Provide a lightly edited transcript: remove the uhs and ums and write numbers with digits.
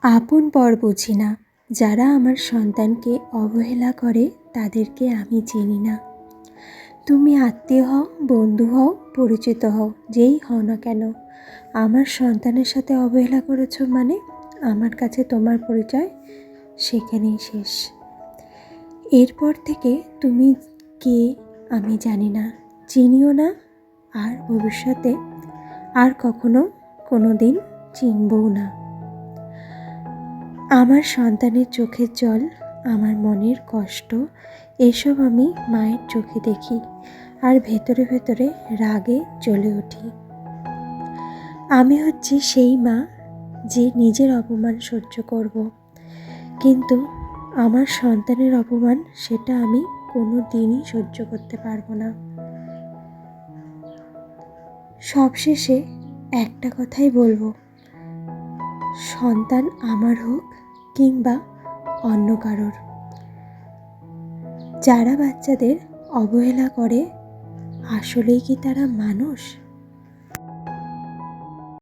আপন পর বুঝি না, যারা আমার সন্তানকে অবহেলা করে তাদেরকে আমি চিনি না। তুমি আত্মীয় হও, বন্ধু হও, পরিচিত হও, যেই হও না কেন, আমার সন্তানের সাথে অবহেলা করেছো মানে আমার কাছে তোমার পরিচয় সেখানেই শেষ। এরপর থেকে তুমি কে আমি জানি না, চিনিও না, আর ভবিষ্যতে আর কখনো কোনো দিন চিনবও না। আমার সন্তানের চোখের জল, আমার মনের কষ্ট, এসব আমি মায়ের চোখে দেখি, আর ভেতরে ভেতরে রাগে জ্বলে উঠি। আমি হচ্ছি সেই মা যে নিজের অপমান সহ্য করব, কিন্তু আমার সন্তানের অপমান সেটা আমি কোনো দিনই সহ্য করতে পারবো না। সবশেষে একটা কথাই বলবো, সন্তান আমার হোক কিংবা অন্য কারোর, যারা বাচ্চাদের অবহেলা করে আসলেই কি তারা মানুষ?